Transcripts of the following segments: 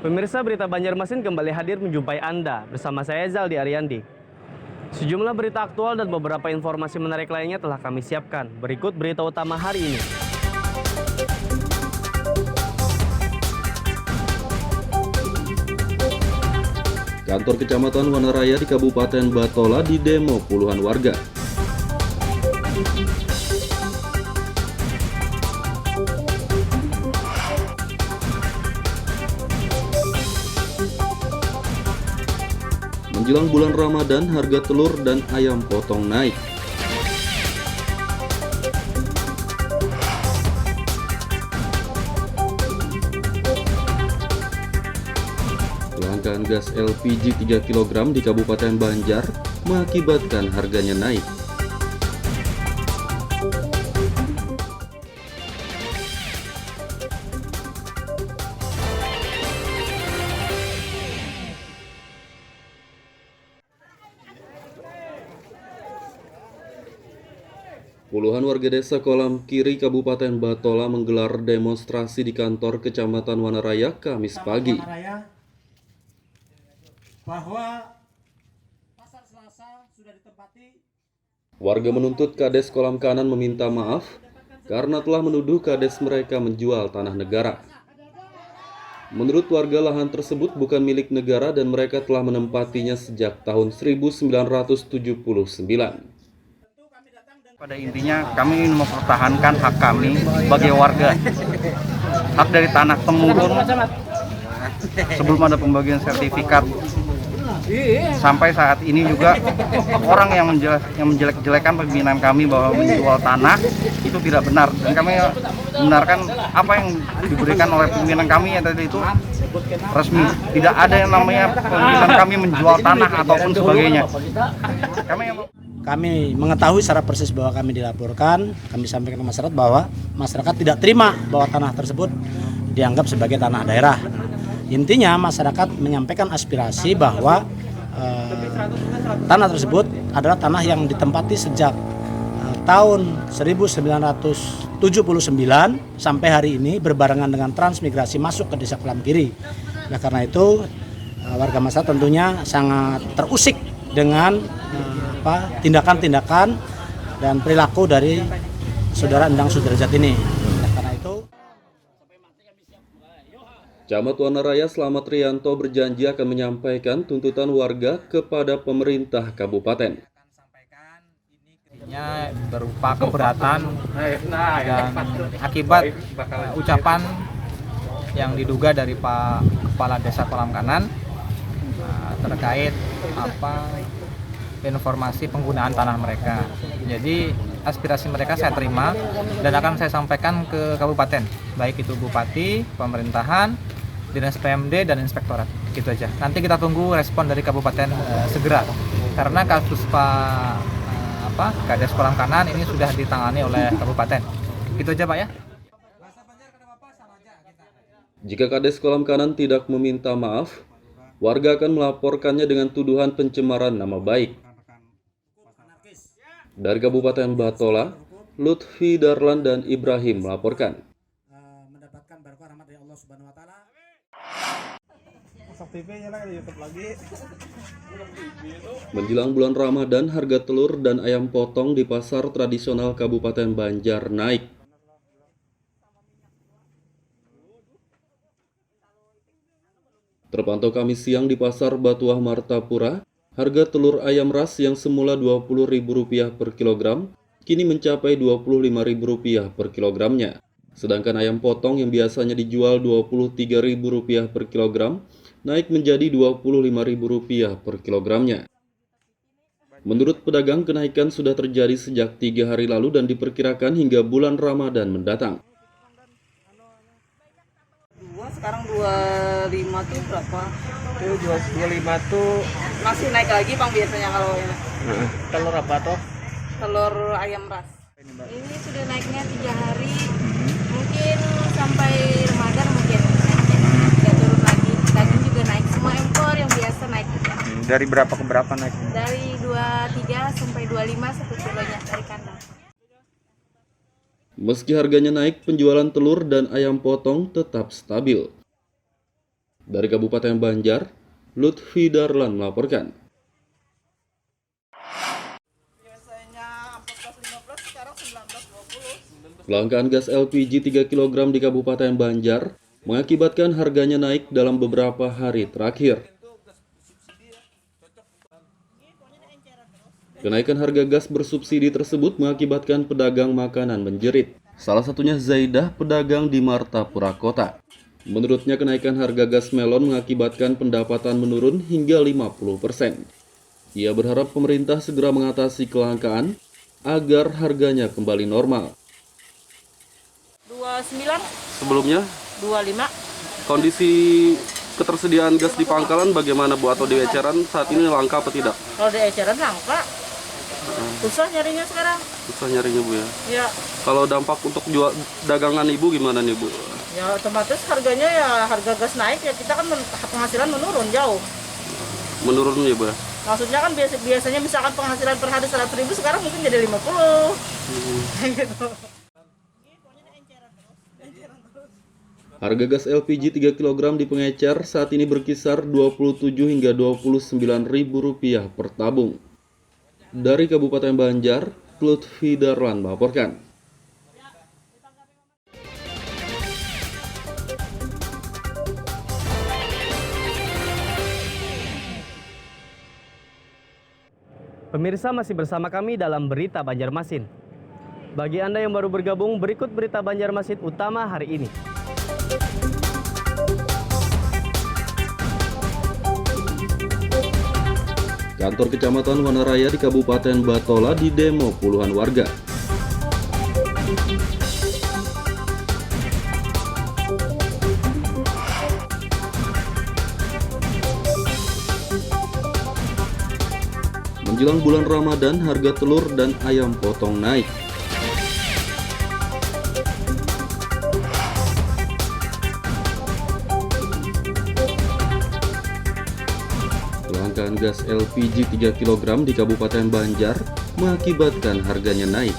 Pemirsa, berita Banjarmasin kembali hadir menjumpai Anda bersama saya Zaldi Ariandi. Sejumlah berita aktual dan beberapa informasi menarik lainnya telah kami siapkan. Berikut berita utama hari ini. Kantor Kecamatan Wanaraya di Kabupaten Batola didemo puluhan warga. Menjelang bulan Ramadan, harga telur dan ayam potong naik. Kelangkaan gas LPG 3 kg di Kabupaten Banjar mengakibatkan harganya naik. Puluhan warga desa Kolam Kiri, Kabupaten Batola menggelar demonstrasi di kantor Kecamatan Wanaraya Kamis pagi. Bahwa pasar Selasa sudah ditempati. Warga menuntut Kades Kolam Kanan meminta maaf karena telah menuduh Kades mereka menjual tanah negara. Menurut warga, lahan tersebut bukan milik negara dan mereka telah menempatinya sejak tahun 1979. Pada intinya kami ingin mempertahankan hak kami sebagai warga, hak dari tanah temurun sebelum ada pembagian sertifikat. Sampai saat ini juga orang yang menjelek-jelekan pimpinan kami bahwa menjual tanah itu tidak benar, dan kami membenarkan apa yang diberikan oleh pimpinan kami yang tadi itu resmi. Tidak ada yang namanya pimpinan kami menjual tanah ataupun sebagainya. Kami mengetahui secara persis bahwa kami dilaporkan, kami sampaikan ke masyarakat bahwa masyarakat tidak terima bahwa tanah tersebut dianggap sebagai tanah daerah. Intinya masyarakat menyampaikan aspirasi bahwa tanah tersebut adalah tanah yang ditempati sejak tahun 1979 sampai hari ini berbarengan dengan transmigrasi masuk ke desa Kolam Kiri. Nah, karena itu warga masyarakat tentunya sangat terusik dengan tindakan-tindakan dan perilaku dari saudara Endang Sudrajat ini. Karena itu Camat Wanaraya Slamet Rianto berjanji akan menyampaikan tuntutan warga kepada pemerintah kabupaten. Ini berupa keberatan dan akibat ucapan yang diduga dari Pak Kepala Desa Kolam Kanan terkait informasi penggunaan tanah mereka. Jadi aspirasi mereka saya terima dan akan saya sampaikan ke kabupaten, baik itu bupati, pemerintahan, dinas PMD dan inspektorat. Gitu aja. Nanti kita tunggu respon dari kabupaten segera. Karena kasus Kades Kolam Kanan ini sudah ditangani oleh kabupaten. Gitu aja Pak ya. Jika Kades Kolam Kanan tidak meminta maaf, warga akan melaporkannya dengan tuduhan pencemaran nama baik. Dari Kabupaten Batola, Lutfi Darlan dan Ibrahim melaporkan. mendapatkan barokah rahmat dari Allah Subhanahu wa taala. Menjelang bulan Ramadan, harga telur dan ayam potong di pasar tradisional Kabupaten Banjar naik. Terpantau Kamis siang di Pasar Batuah Martapura, harga telur ayam ras yang semula Rp20.000 per kilogram, kini mencapai Rp25.000 per kilogramnya. Sedangkan ayam potong yang biasanya dijual Rp23.000 per kilogram, naik menjadi Rp25.000 per kilogramnya. Menurut pedagang, kenaikan sudah terjadi sejak 3 hari lalu dan diperkirakan hingga bulan Ramadan mendatang. Sekarang 25 tuh berapa? Itu 25 tuh Masih naik lagi Bang biasanya kalau ini. telur apa toh? Telur ayam ras. Ini sudah naiknya 3 hari. Mungkin sampai Ramadan mungkin. Ya turun lagi. Daging juga naik. Semua impor yang biasa naik. Dari berapa ke berapa naik? Dari 23 sampai 25 satu kilonya dari kandang. Meski harganya naik, penjualan telur dan ayam potong tetap stabil. Dari Kabupaten Banjar, Lutfi Darlan melaporkan. Kelangkaan gas LPG 3 kg di Kabupaten Banjar mengakibatkan harganya naik dalam beberapa hari terakhir. Kenaikan harga gas bersubsidi tersebut mengakibatkan pedagang makanan menjerit. Salah satunya Zaidah, pedagang di Martapura Kota. Menurutnya kenaikan harga gas melon mengakibatkan pendapatan menurun hingga 50%. Ia berharap pemerintah segera mengatasi kelangkaan agar harganya kembali normal. 29, Sebelumnya, 25. kondisi ketersediaan gas di pangkalan bagaimana Bu atau di eceran saat ini langka apa tidak? Kalau di eceran langka. Susah nyarinya sekarang. Susah nyarinya Bu ya. Ya, Kalau dampak untuk jual dagangan Ibu gimana nih Bu? ya otomatis harganya ya harga gas naik ya kita kan penghasilan menurun jauh. Menurun ya Bu ya? Maksudnya kan biasanya misalkan penghasilan per hari 100.000 sekarang mungkin jadi 50. Gitu. Harga gas LPG 3 kg di pengecer saat ini berkisar Rp27 hingga Rp29.000 per tabung. Dari Kabupaten Banjar, Lutfi Darlan melaporkan. Pemirsa masih bersama kami dalam Berita Banjarmasin. Bagi Anda yang baru bergabung, berikut Berita Banjarmasin utama hari ini. Kantor Kecamatan Wanaraya di Kabupaten Batola didemo puluhan warga. Menjelang bulan Ramadan, harga telur dan ayam potong naik. Kelangkaan gas LPG 3 kg di Kabupaten Banjar mengakibatkan harganya naik.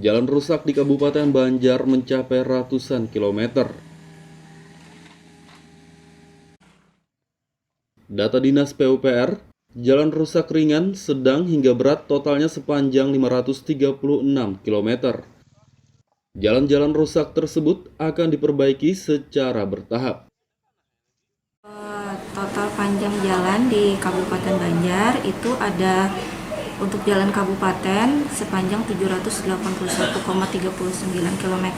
Jalan rusak di Kabupaten Banjar mencapai ratusan kilometer. Data Dinas PUPR, jalan rusak ringan, sedang hingga berat totalnya sepanjang 536 km. Jalan-jalan rusak tersebut akan diperbaiki secara bertahap. Total panjang jalan di Kabupaten Banjar itu ada untuk jalan kabupaten sepanjang 781,39 km,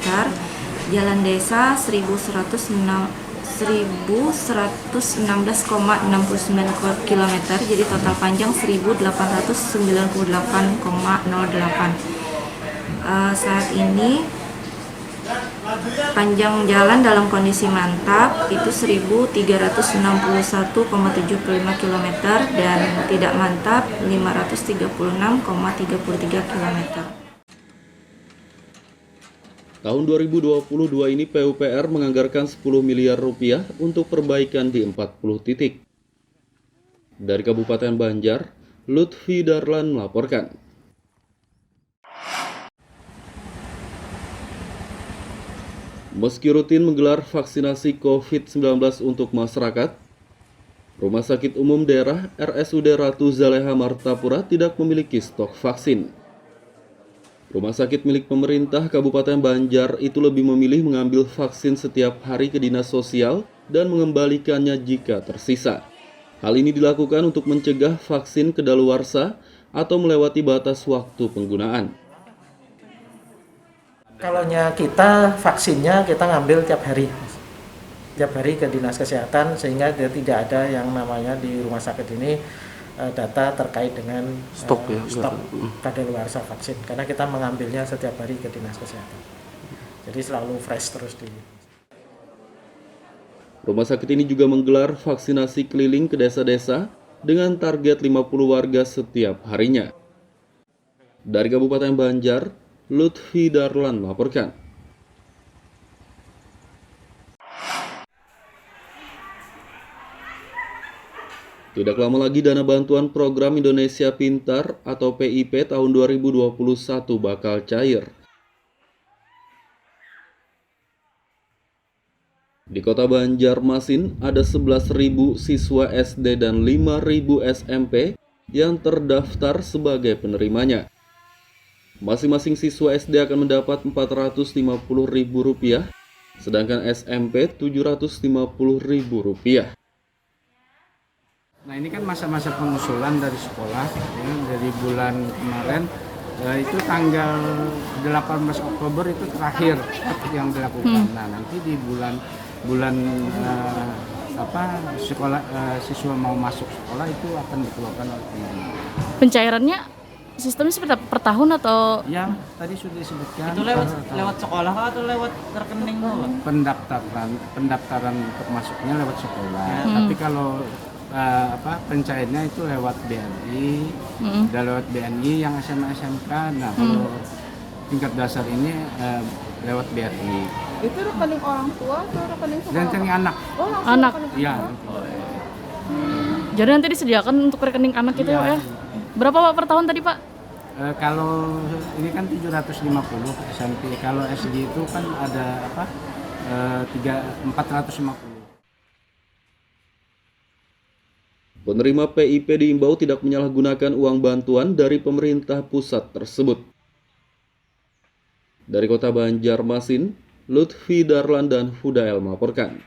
jalan desa 1116,69 km, jadi total panjang 1898,08. Saat ini panjang jalan dalam kondisi mantap itu 1361,75 km dan tidak mantap 536,33 km. Tahun 2022 ini PUPR menganggarkan 10 miliar rupiah untuk perbaikan di 40 titik. Dari Kabupaten Banjar, Lutfi Darlan melaporkan. Meski rutin menggelar vaksinasi COVID-19 untuk masyarakat, Rumah Sakit Umum Daerah RSUD Ratu Zaleha Martapura tidak memiliki stok vaksin. Rumah sakit milik pemerintah Kabupaten Banjar itu lebih memilih mengambil vaksin setiap hari ke dinas sosial dan mengembalikannya jika tersisa. Hal ini dilakukan untuk mencegah vaksin kedaluarsa atau melewati batas waktu penggunaan. Kalau kita vaksinnya kita ngambil tiap hari ke dinas kesehatan, sehingga tidak ada yang namanya di rumah sakit ini data terkait dengan stok kadaluarsa vaksin, karena kita mengambilnya setiap hari ke dinas kesehatan, jadi selalu fresh terus di. Rumah sakit ini juga menggelar vaksinasi keliling ke desa-desa dengan target 50 warga setiap harinya. Dari Kabupaten Banjar, Lutfi Darlan melaporkan. Tidak lama lagi dana bantuan program Indonesia Pintar atau PIP tahun 2021 bakal cair. Di kota Banjarmasin ada 11.000 siswa SD dan 5.000 SMP yang terdaftar sebagai penerimanya. Masing-masing siswa SD akan mendapat Rp450.000, sedangkan SMP Rp750.000. Nah, ini kan masa-masa pengusulan dari sekolah, ya, dari bulan kemarin, itu tanggal 18 Oktober itu terakhir yang dilakukan. Nah, nanti di bulan sekolah siswa mau masuk sekolah itu akan dikeluarkan oleh pemerintah. Pencairannya sistemnya seperti apa? Per tahun atau? Ya, tadi sudah disebutkan. Itu lewat sekolah atau lewat rekening? Pendaftaran untuk masuknya lewat sekolah. Tapi kalau pencairnya itu lewat BNI, dan lewat BNI yang SMA SMK. Nah, kalau tingkat dasar ini lewat BRI. Itu rekening orang tua atau rekening sekolah? Rekening anak. Oh, langsung Anak. rekening Iya. Jadi nanti disediakan untuk rekening anak itu ya? Berapa Pak per tahun tadi Pak? Kalau ini kan 750 SMP. Kalau SG itu kan ada 450. Penerima PIP diimbau tidak menyalahgunakan uang bantuan dari pemerintah pusat tersebut. Dari kota Banjarmasin, Lutfi Darlan dan Hudael melaporkan.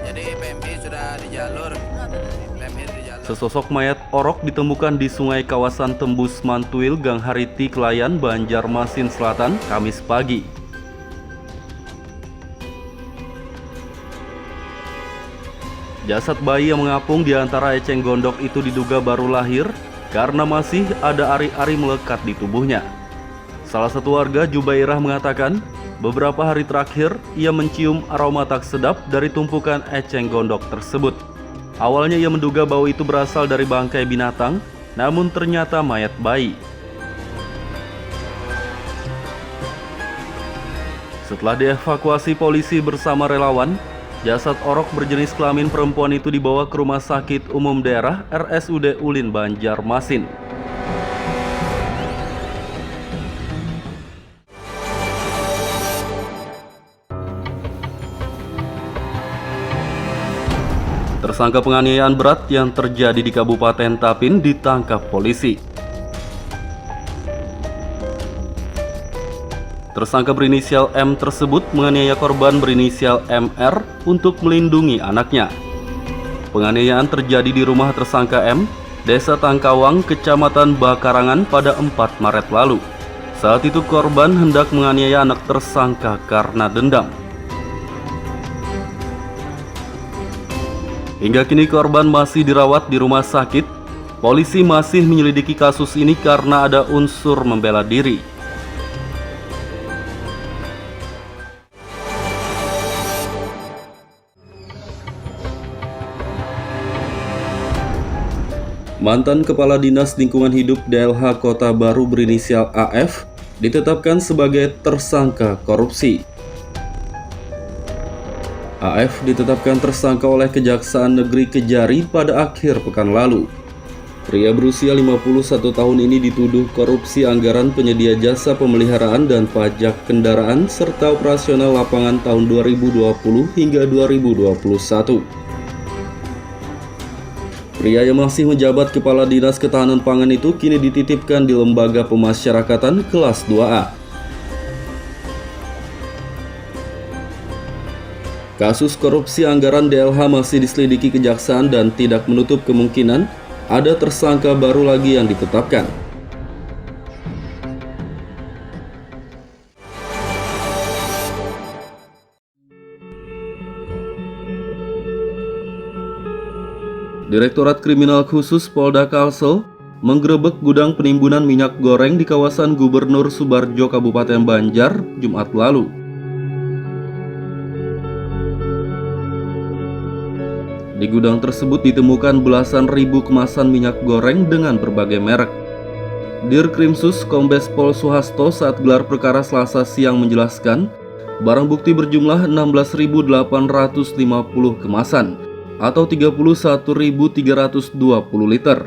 Jadi PMI sudah di jalur. Sesosok mayat orok ditemukan di sungai kawasan Tembus Mantuil, Gang Hariti, Klayan, Banjarmasin Selatan, Kamis pagi. Jasad bayi yang mengapung di antara eceng gondok itu diduga baru lahir karena masih ada ari-ari melekat di tubuhnya. Salah satu warga, Jubairah, mengatakan beberapa hari terakhir ia mencium aroma tak sedap dari tumpukan eceng gondok tersebut. Awalnya ia menduga bau itu berasal dari bangkai binatang, namun ternyata mayat bayi. Setelah dievakuasi polisi bersama relawan, jasad orok berjenis kelamin perempuan itu dibawa ke Rumah Sakit Umum Daerah RSUD Ulin, Banjarmasin. Tersangka penganiayaan berat yang terjadi di Kabupaten Tapin ditangkap polisi. Tersangka berinisial M tersebut menganiaya korban berinisial MR untuk melindungi anaknya. Penganiayaan terjadi di rumah tersangka M, Desa Tangkawang, Kecamatan Bakarangan pada 4 Maret lalu. Saat itu korban hendak menganiaya anak tersangka karena dendam. Hingga kini korban masih dirawat di rumah sakit. Polisi masih menyelidiki kasus ini karena ada unsur membela diri. Mantan Kepala Dinas Lingkungan Hidup DLH Kota Baru berinisial AF ditetapkan sebagai tersangka korupsi. AF ditetapkan tersangka oleh Kejaksaan Negeri Kejari pada akhir pekan lalu. Pria berusia 51 tahun ini dituduh korupsi anggaran penyedia jasa pemeliharaan dan pajak kendaraan serta operasional lapangan tahun 2020 hingga 2021. Pria yang masih menjabat Kepala Dinas Ketahanan Pangan itu kini dititipkan di Lembaga Pemasyarakatan kelas 2A. Kasus korupsi anggaran DLH masih diselidiki Kejaksaan dan tidak menutup kemungkinan ada tersangka baru lagi yang ditetapkan. Direktorat Kriminal Khusus Polda Kalsel menggerebek gudang penimbunan minyak goreng di kawasan Gubernur Subarjo, Kabupaten Banjar, Jumat lalu. Di gudang tersebut ditemukan belasan ribu kemasan minyak goreng dengan berbagai merek. Dirkrimsus Kombes Pol Suhasto saat gelar perkara Selasa siang menjelaskan, barang bukti berjumlah 16.850 kemasan atau 31.320 liter.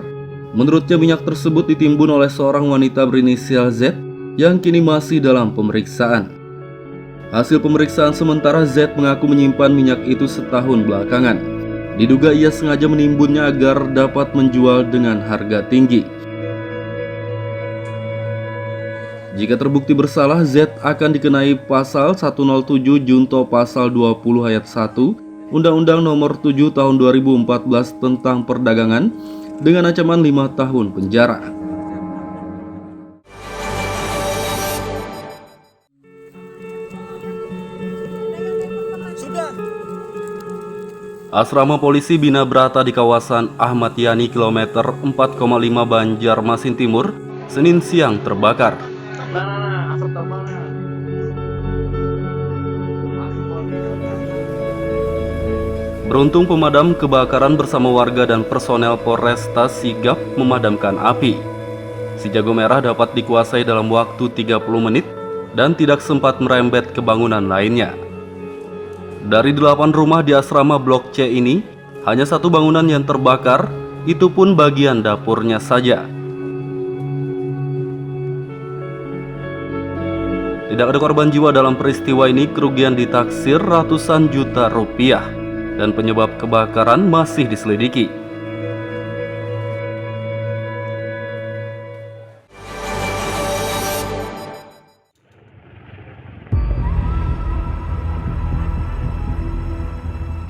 Menurutnya minyak tersebut ditimbun oleh seorang wanita berinisial Z yang kini masih dalam pemeriksaan. Hasil pemeriksaan sementara Z mengaku menyimpan minyak itu setahun belakangan. Diduga ia sengaja menimbunnya agar dapat menjual dengan harga tinggi. Jika terbukti bersalah, Z akan dikenai pasal 107 junto pasal 20 ayat 1 Undang-Undang Nomor 7 Tahun 2014 tentang perdagangan dengan ancaman 5 tahun penjara. Asrama polisi Bina Brata di kawasan Ahmad Yani kilometer 4,5 Banjarmasin Timur, Senin siang terbakar. Beruntung pemadam kebakaran bersama warga dan personel Polresta sigap memadamkan api. Si jago merah dapat dikuasai dalam waktu 30 menit dan tidak sempat merembet ke bangunan lainnya. Dari 8 rumah di asrama Blok C ini, hanya 1 bangunan yang terbakar, itu pun bagian dapurnya saja. Tidak ada korban jiwa dalam peristiwa ini, kerugian ditaksir ratusan juta rupiah, dan penyebab kebakaran masih diselidiki.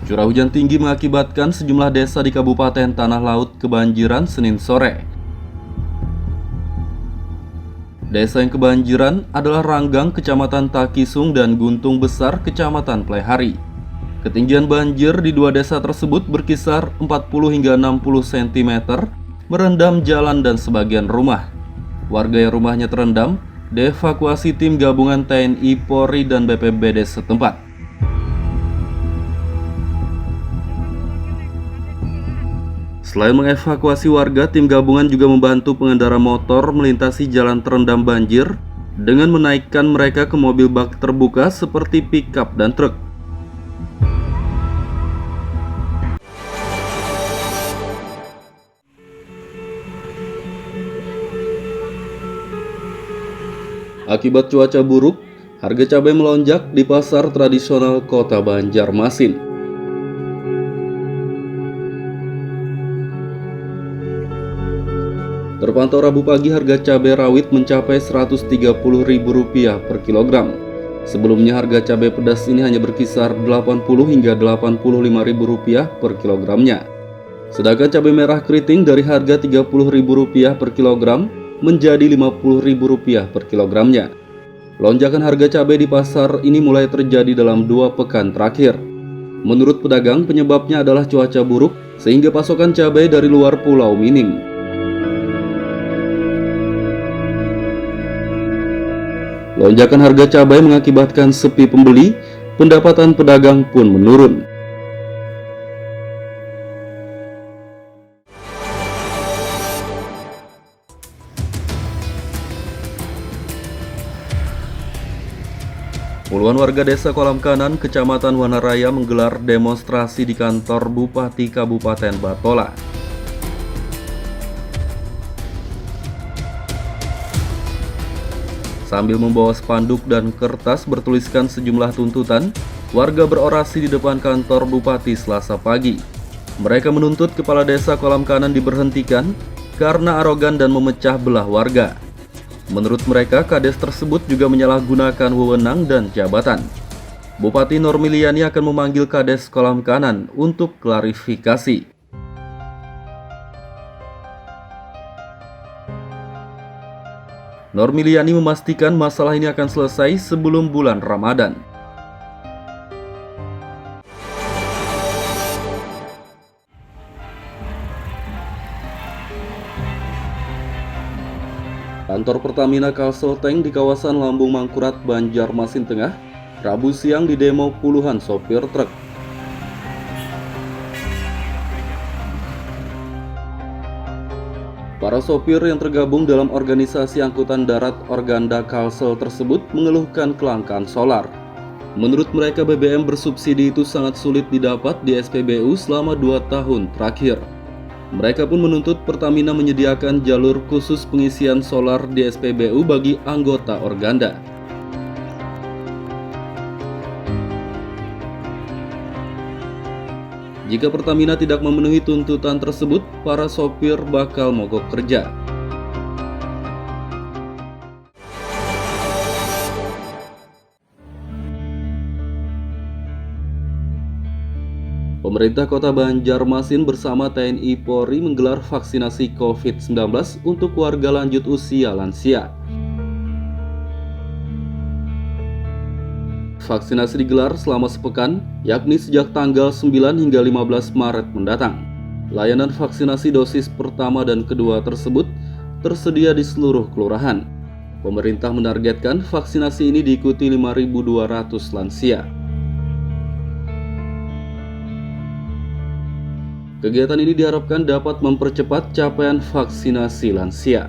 Curah hujan tinggi mengakibatkan sejumlah desa di Kabupaten Tanah Laut kebanjiran Senin sore. Desa yang kebanjiran adalah Ranggang, Kecamatan Takisung, dan Guntung Besar, Kecamatan Plehari. Ketinggian banjir di 2 desa tersebut berkisar 40 hingga 60 cm, merendam jalan dan sebagian rumah. Warga yang rumahnya terendam dievakuasi tim gabungan TNI, Polri, dan BPBD setempat. Selain mengevakuasi warga, tim gabungan juga membantu pengendara motor melintasi jalan terendam banjir dengan menaikkan mereka ke mobil bak terbuka seperti pickup dan truk. Akibat cuaca buruk, harga cabai melonjak di pasar tradisional Kota Banjarmasin. Terpantau Rabu pagi harga cabai rawit mencapai Rp130.000 per kilogram. Sebelumnya harga cabai pedas ini hanya berkisar Rp80 hingga Rp85.000 per kilogramnya. Sedangkan cabai merah keriting dari harga Rp30.000 per kilogram menjadi Rp50.000 per kilogramnya. Lonjakan harga cabai di pasar ini mulai terjadi dalam 2 pekan terakhir. Menurut pedagang, penyebabnya adalah cuaca buruk sehingga pasokan cabai dari luar pulau minim. Lonjakan harga cabai mengakibatkan sepi pembeli, pendapatan pedagang pun menurun. Puluhan warga desa Kolam Kanan, Kecamatan Wanaraya menggelar demonstrasi di kantor Bupati Kabupaten Batola. Sambil membawa spanduk dan kertas bertuliskan sejumlah tuntutan, warga berorasi di depan kantor Bupati Selasa pagi. Mereka menuntut Kepala Desa Kolam Kanan diberhentikan karena arogan dan memecah belah warga. Menurut mereka, kades tersebut juga menyalahgunakan wewenang dan jabatan. Bupati Normiliani akan memanggil Kades Kolam Kanan untuk klarifikasi. Normiliani memastikan masalah ini akan selesai sebelum bulan Ramadan. Kantor Pertamina Kalsel-Tank di kawasan Lambung Mangkurat, Banjarmasin Tengah, Rabu siang didemo puluhan sopir truk. Para sopir yang tergabung dalam organisasi angkutan darat Organda Kalsel tersebut mengeluhkan kelangkaan solar. Menurut mereka, BBM bersubsidi itu sangat sulit didapat di SPBU selama 2 tahun terakhir. Mereka pun menuntut Pertamina menyediakan jalur khusus pengisian solar di SPBU bagi anggota Organda. Jika Pertamina tidak memenuhi tuntutan tersebut, para sopir bakal mogok kerja. Pemerintah Kota Banjarmasin bersama TNI Polri menggelar vaksinasi COVID-19 untuk warga lanjut usia lansia. Vaksinasi digelar selama sepekan, yakni sejak tanggal 9 hingga 15 Maret mendatang. Layanan vaksinasi dosis pertama dan kedua tersebut tersedia di seluruh kelurahan. Pemerintah menargetkan vaksinasi ini diikuti 5.200 lansia. Kegiatan ini diharapkan dapat mempercepat capaian vaksinasi lansia.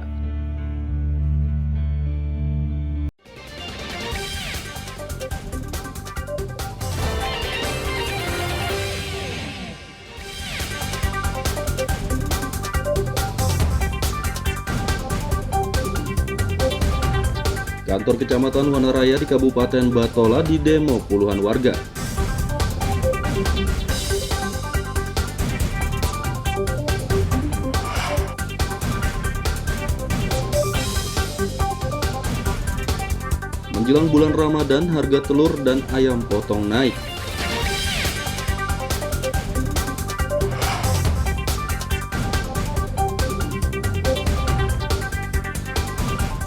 Kantor Kecamatan Wanaraya di Kabupaten Batola didemo puluhan warga. Menjelang bulan Ramadan, harga telur dan ayam potong naik.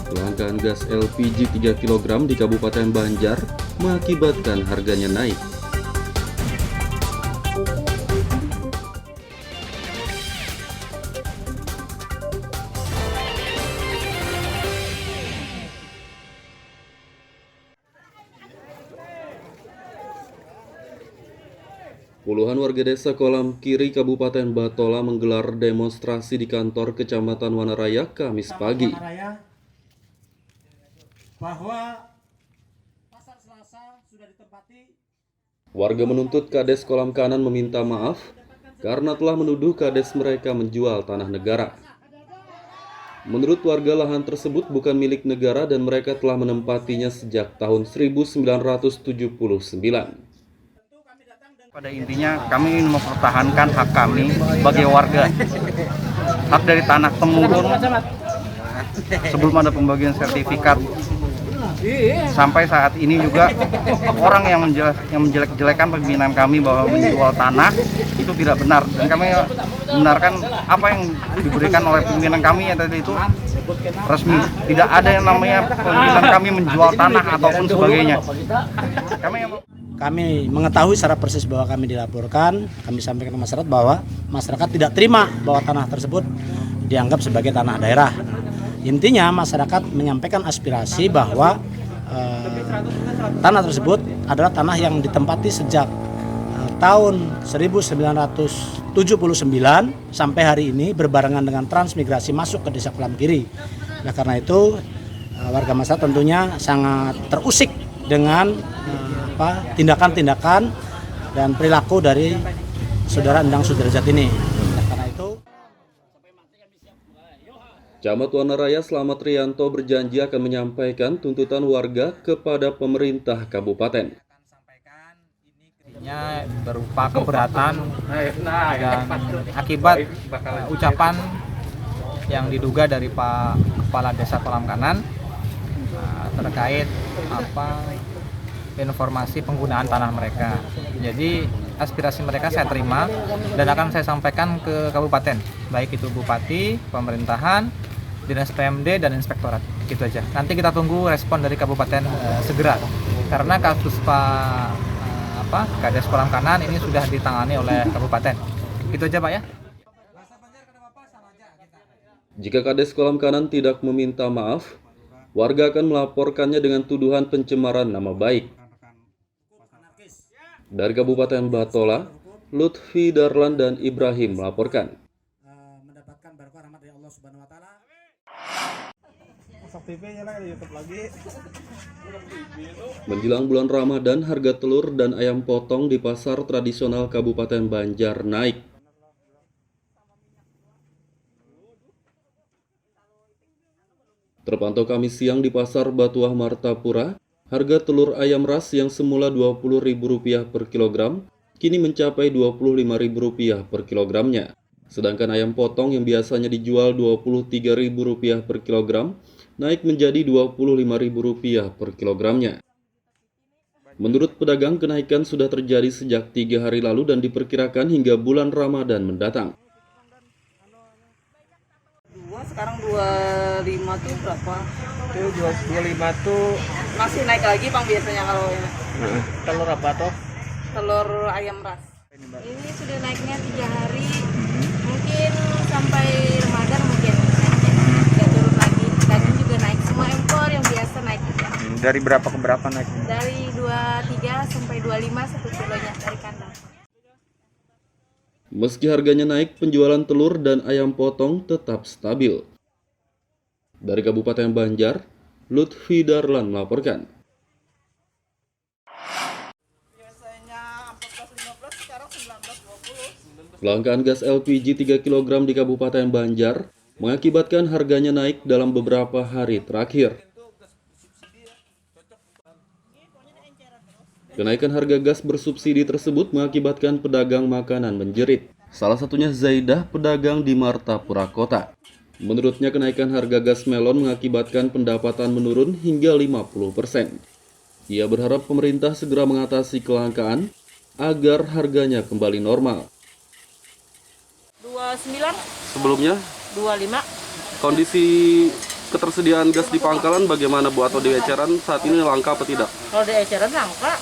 Kelangkaan gas LPG 3 kg di Kabupaten Banjar mengakibatkan harganya naik. Puluhan warga desa Kolam Kiri, Kabupaten Batola menggelar demonstrasi di kantor Kecamatan Wanaraya Kamis pagi. Warga menuntut Kades Kolam Kanan meminta maaf karena telah menuduh Kades mereka menjual tanah negara. Menurut warga, lahan tersebut bukan milik negara dan mereka telah menempatinya sejak tahun 1979. Pada intinya kami ingin mempertahankan hak kami sebagai warga. Hak dari tanah temurun sebelum ada pembagian sertifikat. Sampai saat ini juga orang yang menjelek-jelekan pimpinan kami bahwa menjual tanah itu tidak benar. Dan kami membenarkan apa yang diberikan oleh pimpinan kami yang tadi itu resmi. Tidak ada yang namanya pimpinan kami menjual tanah ataupun sebagainya. Kami mengetahui secara persis bahwa kami dilaporkan, kami sampaikan ke masyarakat bahwa masyarakat tidak terima bahwa tanah tersebut dianggap sebagai tanah daerah. Intinya masyarakat menyampaikan aspirasi bahwa tanah tersebut adalah tanah yang ditempati sejak tahun 1979 sampai hari ini berbarengan dengan transmigrasi masuk ke desa Kolam Kiri. Nah, karena itu warga masyarakat tentunya sangat terusik dengan tindakan-tindakan dan perilaku dari saudara Endang Sudrajat ini. Karena itu, Camat Wanaraya Slamet Rianto berjanji akan menyampaikan tuntutan warga kepada pemerintah kabupaten. Ini berupa keberatan dan akibat ucapan yang diduga dari Pak Kepala Desa Kolam Kanan terkait informasi penggunaan tanah mereka. Jadi aspirasi mereka saya terima dan akan saya sampaikan ke kabupaten, baik itu bupati, pemerintahan, dinas PMD dan inspektorat. Gitu aja. Nanti kita tunggu respon dari kabupaten segera. Karena kasus Kades Kolam Kanan ini sudah ditangani oleh kabupaten. Gitu aja Pak ya. Jika Kades Kolam Kanan tidak meminta maaf, warga akan melaporkannya dengan tuduhan pencemaran nama baik. Dari Kabupaten Batola, Lutfi Darlan dan Ibrahim melaporkan. mendapatkan berkah rahmat dari Allah Subhanahu wa taala. Menjelang bulan Ramadan, harga telur dan ayam potong di pasar tradisional Kabupaten Banjar naik. Terpantau Kamis siang di Pasar Batuah Martapura, harga telur ayam ras yang semula Rp20.000 per kilogram, kini mencapai Rp25.000 per kilogramnya. Sedangkan ayam potong yang biasanya dijual Rp23.000 per kilogram, naik menjadi Rp25.000 per kilogramnya. Menurut pedagang, kenaikan sudah terjadi sejak 3 hari lalu dan diperkirakan hingga bulan Ramadan mendatang. Sekarang 25 tuh berapa? Itu 25 tuh Masih naik lagi Bang biasanya kalau ini. telur apa toh? Telur ayam ras. Ini sudah naiknya 3 hari. Mungkin sampai Ramadan mungkin ya turun lagi. Daging juga naik. Semua impor yang biasa naik ya. Dari berapa ke berapa naik? Dari 23 sampai 25 satu kilonya dari kandang. Meski harganya naik, penjualan telur dan ayam potong tetap stabil. Dari Kabupaten Banjar, Lutfi Darlan melaporkan. Kelangkaan gas LPG 3 kg di Kabupaten Banjar mengakibatkan harganya naik dalam beberapa hari terakhir. Kenaikan harga gas bersubsidi tersebut mengakibatkan pedagang makanan menjerit. Salah satunya Zaidah, pedagang di Martapura Kota. Menurutnya kenaikan harga gas melon mengakibatkan pendapatan menurun hingga 50%. Ia berharap pemerintah segera mengatasi kelangkaan agar harganya kembali normal. 29, Sebelumnya, 25. kondisi ketersediaan gas di pangkalan bagaimana Bu atau di eceran saat ini langka apa tidak? Kalau di eceran langka.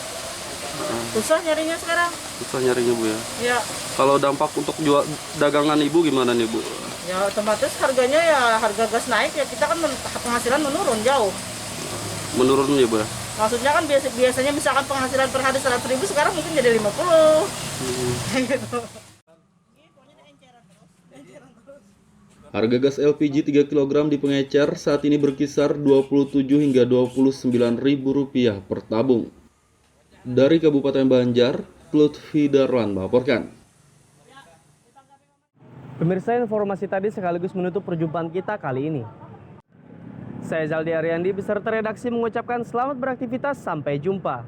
Susah nyarinya sekarang. Susah nyarinya Bu ya. Ya, Kalau dampak untuk jual dagangan Ibu gimana nih Bu? ya otomatis harganya ya harga gas naik ya kita kan penghasilan menurun jauh. Menurun ya Bu ya? Maksudnya kan biasanya misalkan penghasilan per hari 100.000 sekarang mungkin jadi 50. Gitu. Harga gas LPG 3 kg di pengecer saat ini berkisar Rp27 hingga Rp29.000 per tabung. Dari Kabupaten Banjar, Lutfi Darlan melaporkan. Pemirsa, informasi tadi sekaligus menutup perjumpaan kita kali ini. Saya Zaldi Ariandi beserta redaksi mengucapkan selamat beraktivitas, sampai jumpa.